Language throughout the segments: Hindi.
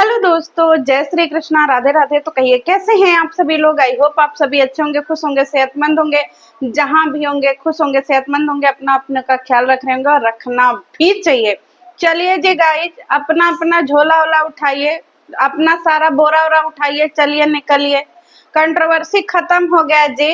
हेलो दोस्तों, जय श्री कृष्णा, राधे राधे। तो कहिए कैसे हैं आप सभी लोग। आई होप आप सभी अच्छे होंगे, खुश होंगे, सेहतमंद होंगे। जहां भी होंगे खुश होंगे, सेहतमंद होंगे, अपना अपने का ख्याल रख रहे होंगे और रखना भी चाहिए। चलिए जी गाइस, अपना अपना झोला वोला उठाइए, अपना सारा बोरा वोरा उठाइए, चलिए निकलिए। कंट्रोवर्सी खत्म हो गया जी।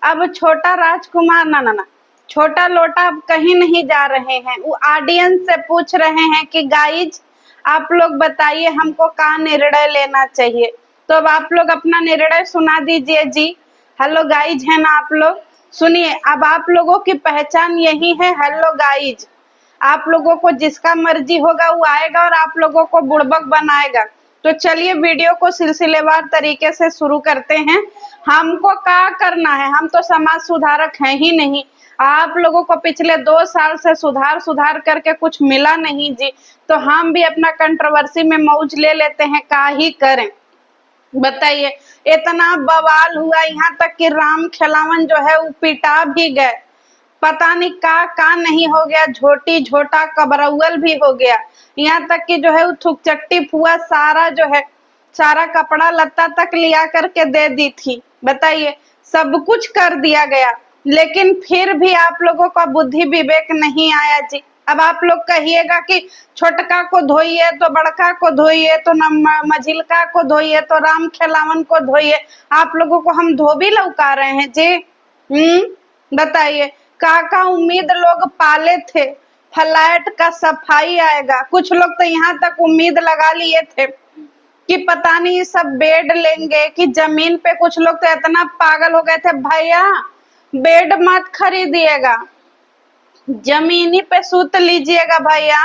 अब छोटा राजकुमार ना ना ना छोटा लोटा अब कहीं नहीं जा रहे हैं। वो ऑडियंस से पूछ रहे हैं कि गाइज आप लोग बताइए हमको क्या निर्णय लेना चाहिए। तो अब आप लोग अपना निर्णय सुना दीजिए जी। हेलो गाइज है ना आप लोग, सुनिए। अब आप लोगों की पहचान यही है, हेलो गाइज। आप लोगों को जिसका मर्जी होगा वो आएगा और आप लोगों को बुड़बक बनाएगा। तो चलिए वीडियो को सिलसिलेवार तरीके से शुरू करते हैं। हमको क्या करना है, हम तो समाज सुधारक हैं ही नहीं। आप लोगों को पिछले 2 साल से सुधार सुधार करके कुछ मिला नहीं जी। तो हम भी अपना कंट्रोवर्सी में मौज ले लेते हैं, का ही करें बताइए। इतना बवाल हुआ, यहाँ तक कि राम खिलावन जो है वो पिटा भी गए। पता नहीं का नहीं हो गया, झोटी झोटा कबरौल भी हो गया। यहाँ तक कि जो है वो थुकचट्टी फुआ सारा जो है, सारा कपड़ा लत्ता तक लिया करके दे दी थी। बताइए, सब कुछ कर दिया गया, लेकिन फिर भी आप लोगों का बुद्धि विवेक नहीं आया जी। अब आप लोग कहिएगा कि छोटका को धोइए तो बड़का को धोइए, तो मझिलका को धोइए तो राम खिलावन को धोइए। आप लोगों को हम धोबी लौका रहे हैं जी। बताइए, का उम्मीद लोग पाले थे, फ्लैट का सफाई आएगा। कुछ लोग तो यहाँ तक उम्मीद लगा लिए थे कि पता नहीं सब बेड लेंगे कि जमीन पे। कुछ लोग तो इतना पागल हो गए थे, भैया बेड मत खरीदिएगा, जमीनी पे सूत लीजिएगा भैया।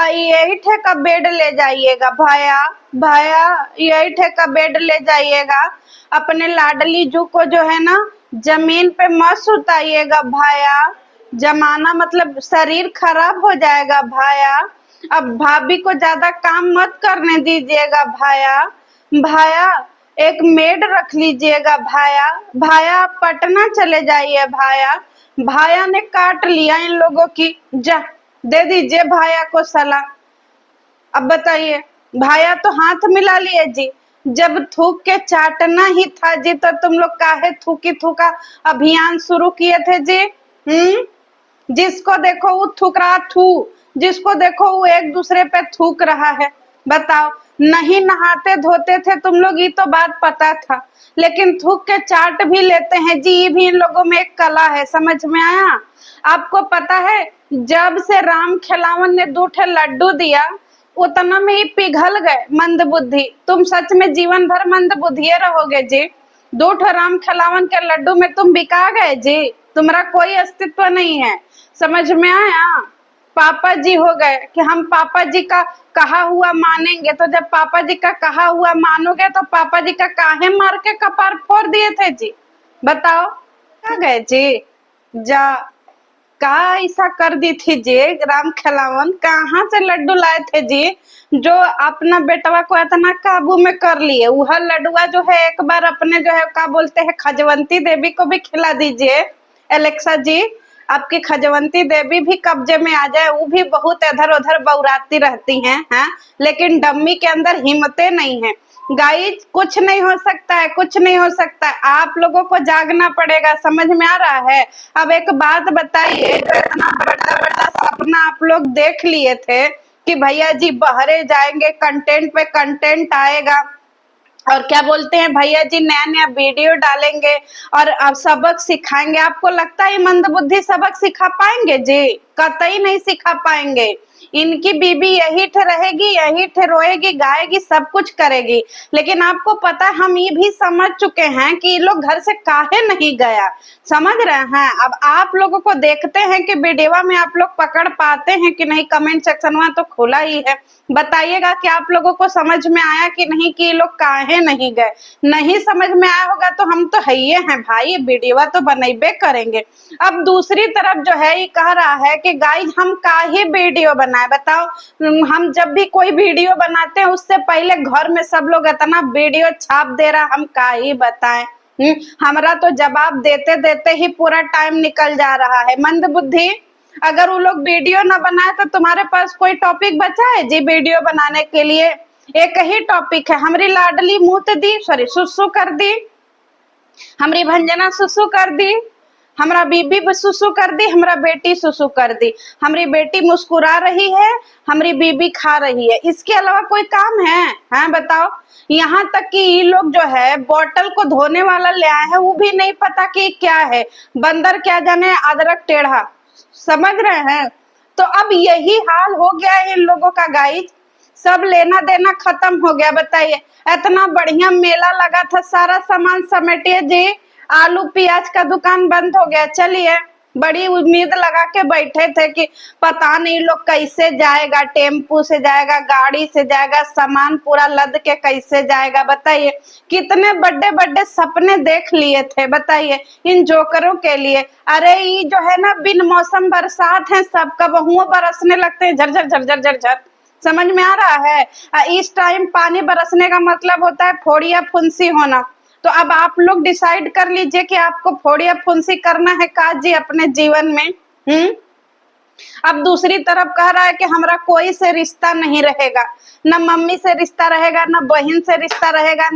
यही ठेका बेड ले जाइएगा भैया, भैया यही ठेका बेड ले जाइएगा। अपने लाडली जू को जो है ना जमीन पे मत सुताइएगा भैया, जमाना मतलब शरीर खराब हो जाएगा भैया। अब भाभी को ज्यादा काम मत करने दीजिएगा भैया, भैया एक मेड रख लीजिएगा भैया, भैया आप पटना चले जाइए भैया। भाया ने काट लिया इन लोगों की, जा दे दीजिए भाया को सलाह। अब बताइए, भाया तो हाथ मिला लिए जी। जब थूक के चाटना ही था जी, तो तुम लोग काहे थूकी थूका अभियान शुरू किए थे जी। जिसको देखो वो थूक रहा, जिसको देखो वो एक दूसरे पे थूक रहा है। बताओ, नहीं नहाते धोते थे तुम लोग, ये तो बात पता था, लेकिन थूक के चाट भी लेते हैं जी। ये भी इन लोगों में एक कला है, समझ में आया। आपको पता है, जब से राम खिलावन ने 2 लड्डू दिया, उतना में ही पिघल गए मंद बुद्धि। तुम सच में जीवन भर मंद बुद्धिये रहोगे जी। 2 राम खिलावन के लड्डू में तुम बिका गए जी, तुम्हारा कोई अस्तित्व नहीं है। समझ में आया। पापा जी हो गए कि हम पापा जी का कहा हुआ मानेंगे। तो जब पापा जी का कहा हुआ मानोगे तो पापा जी का काहे मार के कपार फोड़ दिए थे जी। बताओ, क्या गए जी जा, का ऐसा कर दी थी जी। राम खिलावन कहाँ से लड्डू लाए थे जी, जो अपना बेटवा को इतना काबू में कर लिए। वह लड्डुआ जो है एक बार अपने जो है क्या बोलते हैं खजवंती देवी को भी खिला दीजिए। एलेक्सा जी, आपकी खजवंती देवी भी कब्जे में आ जाए, वो भी बहुत इधर उधर बौराती रहती हैं, लेकिन डम्मी के अंदर हिम्मतें नहीं है। गाइस कुछ नहीं हो सकता है, कुछ नहीं हो सकता है। आप लोगों को जागना पड़ेगा, समझ में आ रहा है। अब एक बात बताइए, इतना बड़ा बड़ा सपना आप लोग देख लिए थे कि भैया जी बहरे जाएंगे, कंटेंट पे कंटेंट आएगा, और क्या बोलते हैं भैया जी नया नया वीडियो डालेंगे और अब सबक सिखाएंगे। आपको लगता है मंदबुद्धि सबक सिखा पाएंगे जी? कतई नहीं सिखा पाएंगे। इनकी बीबी यही ठे रहेगी, यही ठे रोएगी, गाएगी, सब कुछ करेगी। लेकिन आपको पता है, हम ये भी समझ चुके हैं कि ये लोग घर से काहे नहीं गया। समझ रहे हैं। अब आप लोगों को देखते हैं कि वीडियो में आप लोग पकड़ पाते हैं कि नहीं। कमेंट सेक्शन में तो खुला ही है, बताइएगा कि आप लोगों को समझ में आया कि नहीं, कि ये लोग काहे नहीं गए। नहीं समझ में आया होगा तो हम तो है ही हैं भाई, वीडियो तो बनेबे करेंगे। अब दूसरी तरफ जो है ये कह रहा है कि गाइस हम काहे वीडियो बनाए। बताओ, हम जब भी कोई वीडियो बनाते हैं उससे पहले घर में सब लोग इतना वीडियो छाप दे रहा, हम काहे बताएं। हमारा तो जवाब देते देते ही पूरा टाइम निकल जा रहा है। मंद बुद्धि, अगर वो लोग वीडियो ना बनाए तो तुम्हारे पास कोई टॉपिक बचा है जी वीडियो बनाने के लिए? एक ही टॉपिक है, हमारी लाडली मूत दी, सॉरी सुसु कर दी, हमारी भंजना सुसु कर दी, हमारा बीबी सुसु कर दी, हमारा बेटी सुसु कर दी, हमारी बेटी मुस्कुरा रही है, हमारी बीबी खा रही है, इसके अलावा कोई काम है? हाँ बताओ। यहाँ तक कि ये लोग जो है बॉटल को धोने वाला ले आए हैं, वो भी नहीं पता कि क्या है, बंदर क्या जाने अदरक टेढ़ा, समझ रहे हैं? तो अब यही हाल हो गया है इन लोगों का गाइस, सब लेना देना खत्म हो गया। बताइए, इतना बढ़िया मेला लगा था, सारा सामान समेटिए जी, आलू प्याज का दुकान बंद हो गया। चलिए, बड़ी उम्मीद लगा के बैठे थे कि पता नहीं लोग कैसे जाएगा, टेम्पू से जाएगा, गाड़ी से जाएगा, सामान पूरा लद के कैसे जाएगा। बताइए, कितने बड़े बड़े सपने देख लिए थे, बताइए इन जोकरों के लिए। अरे ये जो है ना, बिन मौसम बरसात है, सबका बहुओं बरसने लगते हैं, झरझर झरझर झरझर, समझ में आ रहा है? इस टाइम पानी बरसने का मतलब होता है फोड़िया फुंसी होना। तो अब आप लोग डिसाइड कर लीजिए कि आपको फोड़िया फुंसी करना है का जी अपने जीवन में। अब दूसरी तरफ कह रहा है कि हमारा कोई से रिश्ता नहीं रहेगा, न मम्मी से रिश्ता रहेगा, न बहन से रिश्ता रहेगा,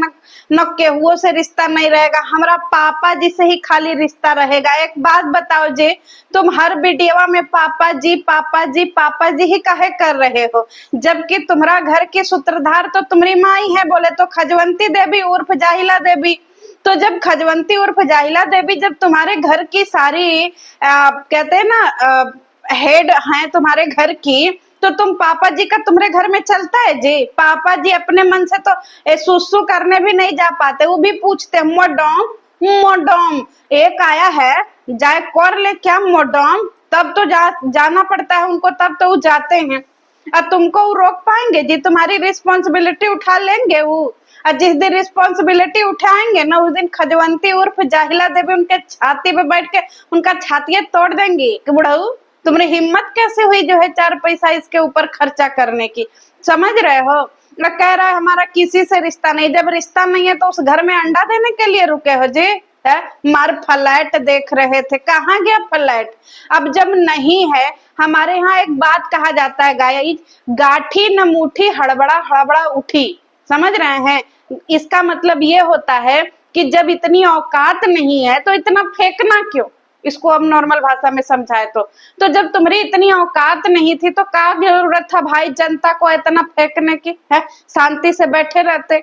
न केहुओं से रिश्ता नहीं रहेगा, हमारा पापा जी से ही खाली रिश्ता रहेगा। एक बात बताओ जी, तुम हर वीडियो में पापा जी पापा जी पापा जी ही काहे कर रहे हो, जबकि तुम्हारा घर की सूत्रधार तो तुम्हारी माँ ही है, बोले तो खजवंती देवी उर्फ जाहिला देवी। तो जब खजवंती उर्फ जाहिला देवी जब तुम्हारे घर की सारी कहते हैं ना हेड हैं तुम्हारे घर की, तो तुम पापा जी का तुम्हारे घर में चलता है जी? पापा जी अपने मन से तो सुसु करने भी नहीं जा पाते, वो भी पूछते मोडम मोडम, एक आया है जाए कर ले क्या मोडम, तब तो जाना पड़ता है उनको, तब तो वो जाते हैं। अब तुमको वो रोक पाएंगे जी? तुम्हारी रिस्पॉन्सिबिलिटी उठा लेंगे वो? और जिस दिन रिस्पॉन्सिबिलिटी उठाएंगे ना, उस दिन खजवंती उर्फ जाहिला देवी उनके छाती पे बैठ के उनका छातियां तोड़ देंगी कि बुढ़ऊ तुम्हारी हिम्मत कैसे हुई जो है 4 पैसा इसके ऊपर खर्चा करने की, समझ रहे हो? कह रहा है हमारा किसी से रिश्ता नहीं, जब रिश्ता नहीं है तो उस घर में अंडा देने के लिए रुके हो जी? है मार फ्लैट देख रहे थे, कहाँ गया फ्लैट? अब जब नहीं है, हमारे यहाँ एक बात कहा जाता है गाइस, गाठी न मुठी हड़बड़ा हड़बड़ा उठी, समझ रहे हैं? इसका मतलब ये होता है कि जब इतनी औकात नहीं है तो इतना फेंकना क्यों? इसको अब नॉर्मल भाषा में समझाए तो जब तुम्हारी इतनी औकात नहीं थी तो क्या जरूरत था भाई जनता को इतना फेंकने की? है शांति से बैठे रहते।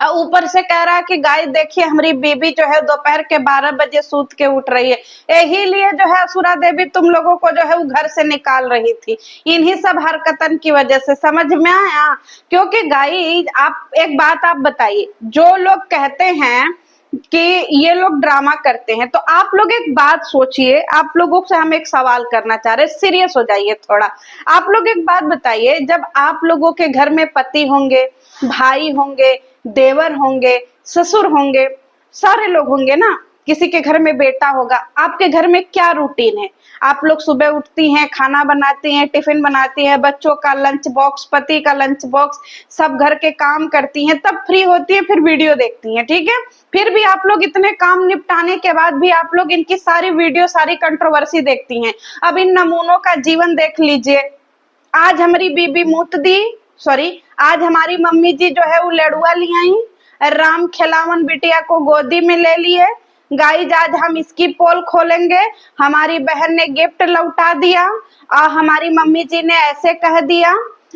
और ऊपर से कह रहा है कि गाय देखिए हमारी बीबी जो है दोपहर के 12 बजे सूत के उठ रही है, यही लिए जो है असुरा देवी तुम लोगों को जो है वो घर से निकाल रही थी, इन्हीं सब हरकतन की वजह से, समझ में आया? क्योंकि गाय आप एक बात आप बताइए, जो लोग कहते हैं कि ये लोग ड्रामा करते हैं, तो आप लोग एक बात सोचिए, आप लोगों से हम एक सवाल करना चाह रहे हैं, सीरियस हो जाइए थोड़ा। आप लोग एक बात बताइए, जब आप लोगों के घर में पति होंगे, भाई होंगे, देवर होंगे, ससुर होंगे, सारे लोग होंगे ना, किसी के घर में बेटा होगा, आपके घर में क्या रूटीन है? आप लोग सुबह उठती हैं, खाना बनाती हैं, टिफिन बनाती हैं, बच्चों का लंच बॉक्स, पति का लंच बॉक्स, सब घर के काम करती हैं, तब फ्री होती है, फिर वीडियो देखती हैं, ठीक है? फिर भी आप लोग इतने काम निपटाने के बाद भी आप लोग इनकी सारी वीडियो, सारी कंट्रोवर्सी देखती हैं। अब इन नमूनों का जीवन देख लीजिए। आज हमारी बीबी मूत दी, सॉरी आज हमारी मम्मी जी जो है वो लड़ुआ ले आई, राम खिलावन बिटिया को गोदी में ले लिए। गाइज आज हम इसकी पोल खोलेंगे, हमारी बहन ने गिफ्ट लौटा दिया और हमारी मम्मी जी ने ऐसे कह दिया,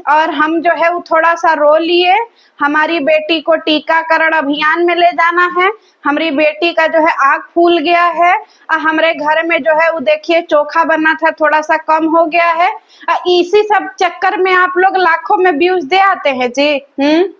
और हम जो है वो थोड़ा सा रो लिए। हमारी बेटी को टीकाकरण अभियान में ले जाना है, हमारी बेटी का जो है आँख फूल गया है, और हमारे घर में जो है वो देखिए चोखा बना था थोड़ा सा कम हो गया है। इसी सब चक्कर में आप लोग लाखों में व्यूज दे आते हैं जी।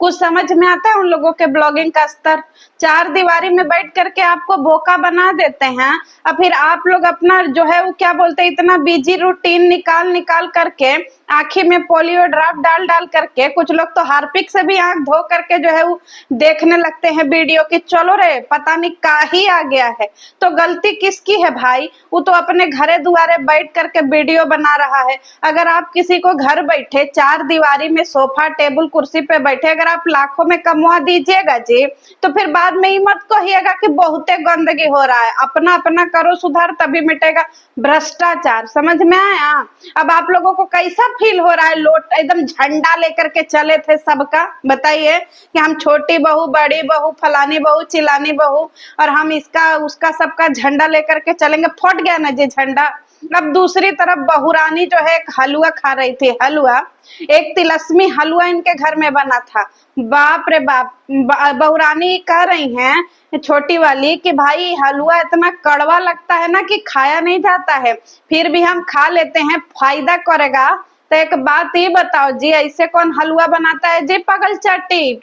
कुछ समझ में आता है उन लोगों के ब्लॉगिंग का स्तर? 4 दीवारी में बैठ करके आपको बोका बना देते हैं, और फिर आप लोग अपना जो है वो क्या बोलते हैं, इतना बिजी रूटीन निकाल करके आंखी में पोलियो ड्रॉप डाल करके, कुछ लोग तो हार्पिक से भी आंख धो करके जो है वो देखने लगते हैं वीडियो की, चलो रे पता नहीं का ही आ गया है। तो गलती किसकी है भाई? वो तो अपने घरे दुआरे बैठ करके वीडियो बना रहा है। अगर आप किसी को घर बैठे 4 दीवारी में सोफा टेबल कुर्सी पे बैठे अगर आप लाखों में कमवा दीजिएगा जी, तो फिर बाद में ही मत कहिएगा कि बहुते गंदगी हो रहा है। अपना अपना करो सुधार, तभी मिटेगा भ्रष्टाचार, समझ में आया? अब आप लोगों को कैसा फील हो रहा है? लोट एकदम झंडा लेकर के चले थे सबका, बताइए कि हम छोटी बहू, बड़ी बहू, फलानी बहू, चिलानी बहू, और हम इसका उसका सबका झंडा लेकर के चलेंगे। फट गया ना जी झंडा। अब दूसरी तरफ बहुरानी जो है एक हलवा खा रही थी, हलवा, एक तिलस्मी हलवा इनके घर में बना था। बाप रे बाप, बहुरानी कह रही हैं छोटी वाली कि भाई हलवा इतना कड़वा लगता है ना कि खाया नहीं जाता है, फिर भी हम खा लेते हैं, फायदा करेगा। तो एक बात ये बताओ जी, ऐसे कौन हलवा बनाता है जी? पगल चट्टी,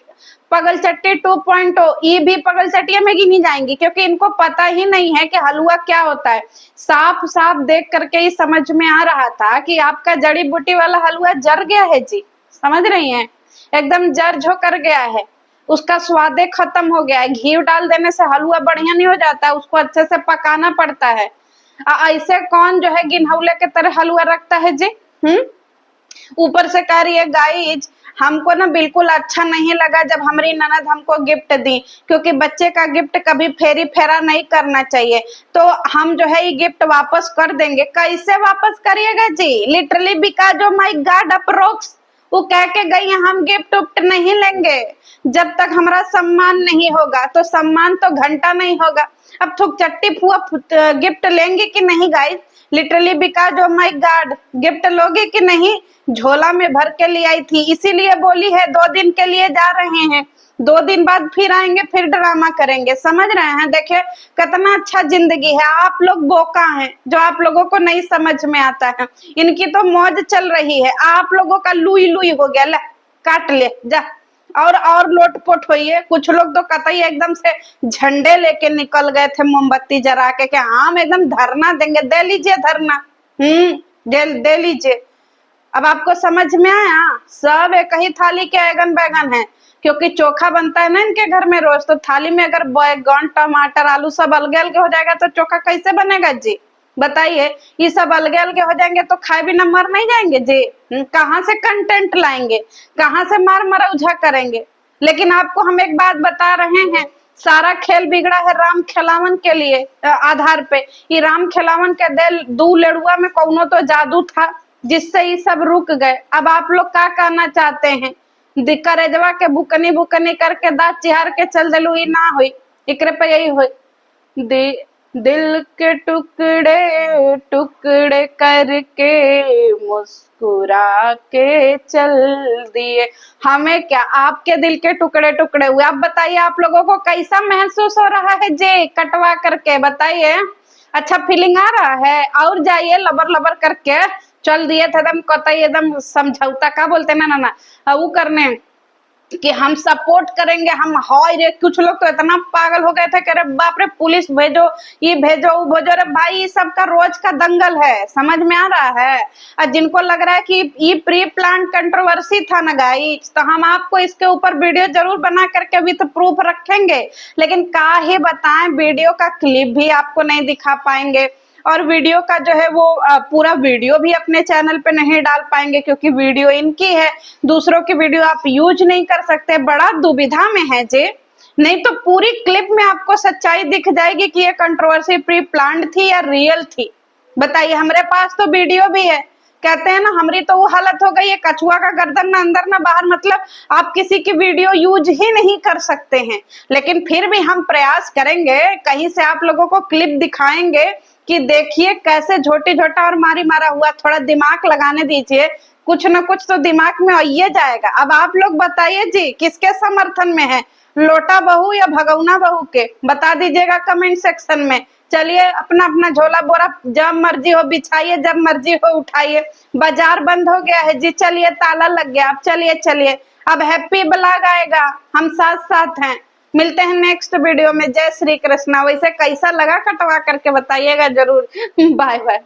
पगल चट्टी 2.0, ये भी पगल चट्टिया में गिनी जाएंगी, क्योंकि इनको पता ही नहीं है कि हलवा क्या होता है। साफ साफ देख करके ही समझ में आ रहा था कि आपका जड़ी बूटी वाला हलवा जर गया है जी, समझ रही हैं? एकदम जर झोकर गया है, उसका स्वादे खत्म हो गया है। घी डाल देने से हलवा बढ़िया नहीं हो जाता, उसको अच्छे से पकाना पड़ता है। ऐसे कौन जो है गिनहौले के तरह हलवा रखता है जी? ऊपर से कह रही है गाइज, हमको ना बिल्कुल अच्छा नहीं लगा जब हमारी ननद हमको गिफ्ट दी, क्योंकि बच्चे का गिफ्ट कभी फेरी फेरा नहीं करना चाहिए, तो हम जो है ये गिफ्ट वापस कर देंगे। कैसे वापस करिएगा जी? Literally because of my god approx, वो कह के गई हम गिफ्ट उफ्ट नहीं लेंगे जब तक हमारा सम्मान नहीं होगा। तो सम्मान तो घंटा नहीं होगा। अब थुक चट्टी फुआ गिफ्ट लेंगे कि नहीं guys? Literally because of my God, gift लोगे कि नहीं? झोला में भर के ले आई थी, इसीलिए बोली है 2 दिन के लिए जा रहे हैं, 2 दिन बाद फिर आएंगे, फिर ड्रामा करेंगे। समझ रहे हैं? देखिए कितना अच्छा जिंदगी है। आप लोग बोका हैं जो आप लोगों को नहीं समझ में आता है। इनकी तो मौज चल रही है, आप लोगों का लुई लुई हो गया। ले काट ले जा, और लोटपोट हुई है। कुछ लोग तो कतई एकदम से झंडे लेके निकल गए थे मोमबत्ती जरा के कि हम एकदम धरना देंगे। दे लीजिए धरना, दे लीजिए। अब आपको समझ में आया? सब एक ही थाली के बैगन बैगन है, क्योंकि चोखा बनता है ना इनके घर में रोज, तो थाली में अगर बैगन टमाटर आलू सब अलगे अलगे हो जाएगा तो चोखा कैसे बनेगा जी? बताइए। ये सब अलगे अलगे हो जाएंगे तो खाए बिना मर नहीं जाएंगे जी? कहाँ से कंटेंट लाएंगे, कहाँ से मार मरौझा करेंगे? लेकिन आपको हम एक बात बता रहे हैं, सारा खेल बिगड़ा है राम खेलावन के लिए आधार पे। ये राम खेलावन के दिल दू लेड़ुआ में कौनो तो जादू था जिससे ये सब रुक गए। अब आप लोग क्या कहना चाहते हैं? करेजवा के बुकनी बुकनी करके दांत चिहार के चल दिलू, ई ना हुई, एकरे पे यही हुई। दिल के टुकड़े टुकड़े करके मुस्कुरा के चल दिए। हमें क्या, आपके दिल के टुकड़े टुकड़े हुए। आप बताइए आप लोगों को कैसा महसूस हो रहा है जी कटवा करके? बताइए, अच्छा फीलिंग आ रहा है? और जाइए लबर लबर करके चल दिए थे एकदम कतई एकदम समझौता का बोलते ना वो करने कि हम सपोर्ट करेंगे, हम हाय रे। कुछ लोग तो इतना पागल हो गए थे कि अरे बाप रे पुलिस भेजो, ये भेजो वो भेजो। अरे भाई ये सब का रोज का दंगल है, समझ में आ रहा है? और जिनको लग रहा है कि ये प्री प्लान कंट्रोवर्सी था ना गाइस, तो हम आपको इसके ऊपर वीडियो जरूर बना करके विद प्रूफ रखेंगे, लेकिन काहे बताएं वीडियो का क्लिप भी आपको नहीं दिखा पाएंगे, और वीडियो का जो है वो पूरा वीडियो भी अपने चैनल पे नहीं डाल पाएंगे, क्योंकि वीडियो इनकी है, दूसरों की वीडियो आप यूज नहीं कर सकते। बड़ा दुविधा में है जे, नहीं तो पूरी क्लिप में आपको सच्चाई दिख जाएगी कि ये कंट्रोवर्सी प्री प्लान्ड थी या रियल थी। बताइए, हमारे पास तो वीडियो भी है। कहते हैं ना हमारी तो वो हालत हो गई है, कछुआ का गर्दन ना अंदर ना बाहर, मतलब आप किसी की वीडियो यूज ही नहीं कर सकते हैं। लेकिन फिर भी हम प्रयास करेंगे, कहीं से आप लोगों को क्लिप दिखाएंगे कि देखिए कैसे झोटी झोटा और मारी मारा हुआ। थोड़ा दिमाग लगाने दीजिए, कुछ ना कुछ तो दिमाग में आइए जाएगा। अब आप लोग बताइए जी किसके समर्थन में है, लोटा बहू या भगौना बहू के? बता दीजिएगा कमेंट सेक्शन में। चलिए अपना अपना झोला बोरा जब मर्जी हो बिछाइए, जब मर्जी हो उठाइए। बाजार बंद हो गया है जी, चलिए ताला लग गया। अब चलिए अब हैप्पी ब्लॉग आएगा, हम साथ साथ हैं। मिलते हैं नेक्स्ट वीडियो में। जय श्री कृष्णा। वैसे कैसा लगा कटवा करके बताइएगा जरूर। Bye bye.